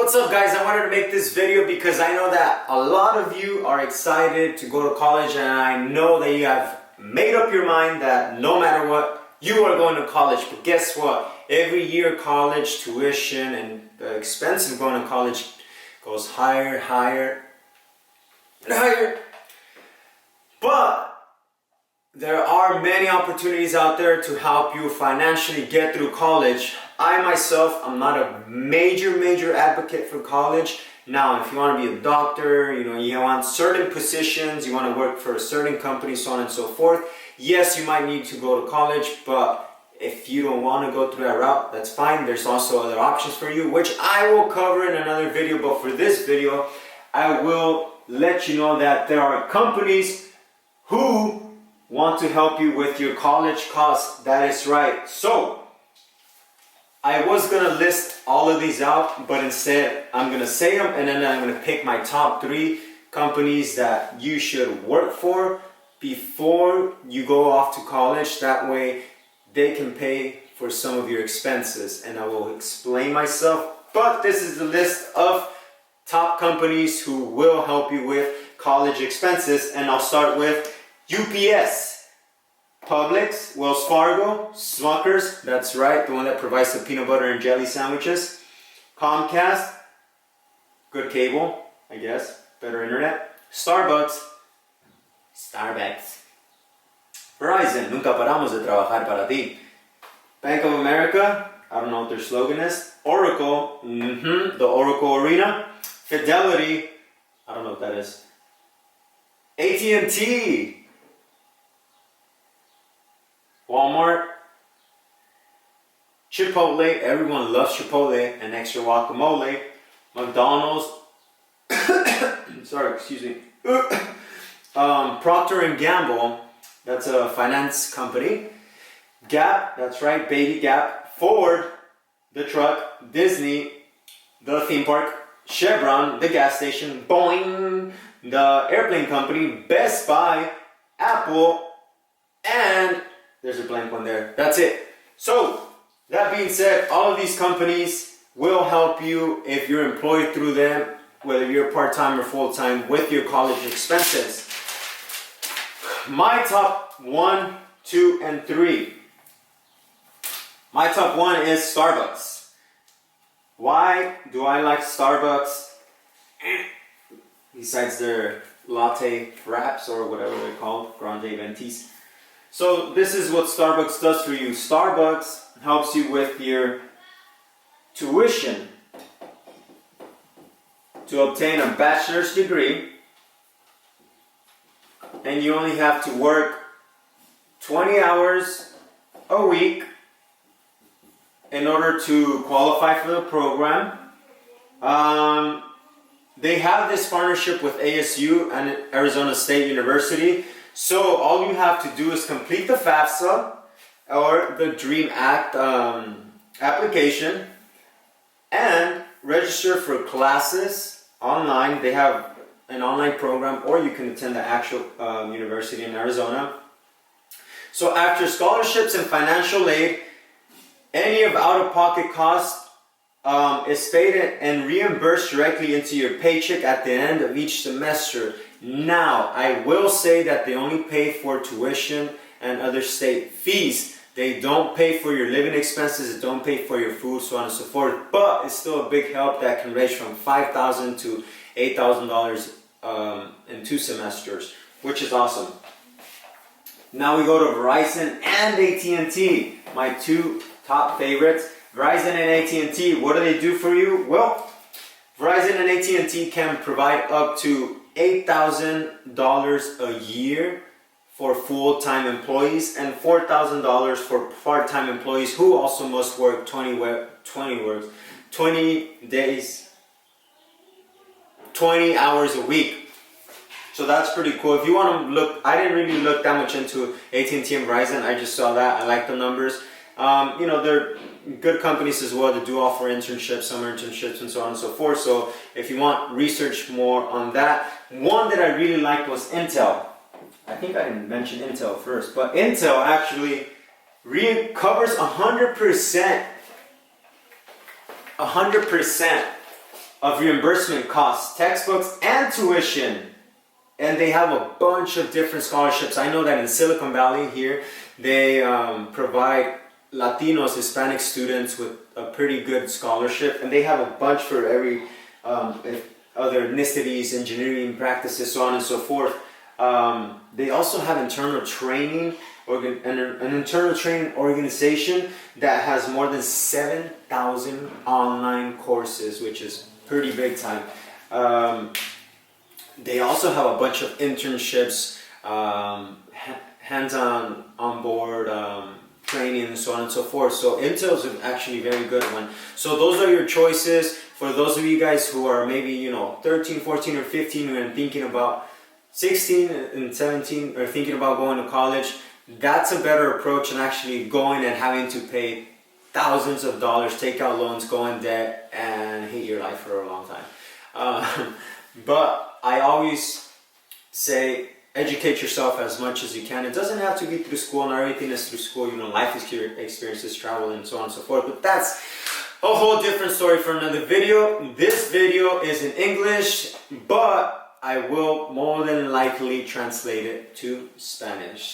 What's up guys, I wanted to make this video because I know that a lot of you are excited to go to college, and I know that you have made up your mind that no matter what, you are going to college. But guess what? Every year college tuition and the expense of going to college goes higher, higher, and higher. But there are many opportunities out there to help you financially get through college. I myself, I'm not a major advocate for college. Now, if you want to be a doctor, you want certain positions, you want to work for a certain company, so on and so forth, yes, you might need to go to college, but if you don't want to go through that route, that's fine. There's also other options for you, which I will cover in another video. But for this video, I will let you know that there are companies who want to help you with your college costs. That is right. So I was gonna list all of these out, but instead I'm gonna say them, and then I'm gonna pick my top 3 companies that you should work for before you go off to college. That way they can pay for some of your expenses, and I will explain myself. But this is the list of top companies who will help you with college expenses, and I'll start with UPS, Publix, Wells Fargo, Smuckers, that's right, the one that provides the peanut butter and jelly sandwiches, Comcast, good cable, I guess, better internet, Starbucks, Verizon, nunca paramos de trabajar para ti, Bank of America, I don't know what their slogan is, Oracle, the Oracle Arena, Fidelity, I don't know what that is, AT&T, Walmart, Chipotle, everyone loves Chipotle and extra guacamole, McDonald's, sorry, excuse me, Procter & Gamble, that's a finance company, Gap, that's right, Baby Gap, Ford, the truck, Disney, the theme park, Chevron, the gas station, Boeing, the airplane company, Best Buy, Apple, and there's a blank one there. That's it. So, that being said, all of these companies will help you if you're employed through them, whether you're part-time or full-time, with your college expenses. My top 1, 2, and 3. My top 1 is Starbucks. Why do I like Starbucks? Besides their latte wraps or whatever they're called, grande ventis. So this is what Starbucks does for you. Starbucks helps you with your tuition to obtain a bachelor's degree, and you only have to work 20 hours a week in order to qualify for the program. They have this partnership with ASU and Arizona State University. So all you have to do is complete the FAFSA or the DREAM Act application and register for classes online. They have an online program, or you can attend the actual university in Arizona. So after scholarships and financial aid, any of out-of-pocket costs is stated and reimbursed directly into your paycheck at the end of each semester. Now, I will say that they only pay for tuition and other state fees. They don't pay for your living expenses, they don't pay for your food, so on and so forth. But it's still a big help that can range from $5,000 to $8,000 in 2 semesters, which is awesome. Now we go to Verizon and AT&T, my 2 top favorites. Verizon and AT&T, what do they do for you? Well, Verizon and AT&T can provide up to $8,000 a year for full-time employees and $4,000 for part-time employees who also must work 20 days, 20 hours a week. So that's pretty cool. If you want to look, I didn't really look that much into AT&T and Verizon. I just saw that. I like the numbers. They're good companies as well that do offer internships, summer internships, and so on and so forth. So if you want research more on that, one that I really liked was Intel. I think I didn't mention Intel first, but Intel actually covers 100% of reimbursement costs, textbooks, and tuition. And they have a bunch of different scholarships. I know that in Silicon Valley here, they provide Latinos, Hispanic students with a pretty good scholarship, and they have a bunch for every other ethnicities, engineering practices, so on and so forth. They also have internal training, an internal training organization that has more than 7,000 online courses, which is pretty big time. They also have a bunch of internships, hands-on, on-board training, and so on and so forth. So Intel's actually a very good one. So those are your choices. For those of you guys who are maybe 13, 14, or 15 and thinking about 16 and 17 or thinking about going to college, that's a better approach than actually going and having to pay thousands of dollars, take out loans, go in debt, and hate your life for a long time. But I always say educate yourself as much as you can. It doesn't have to be through school, not everything is through school, life experiences, travel, and so on and so forth. But that's a whole different story for another video. This video is in English, but I will more than likely translate it to Spanish.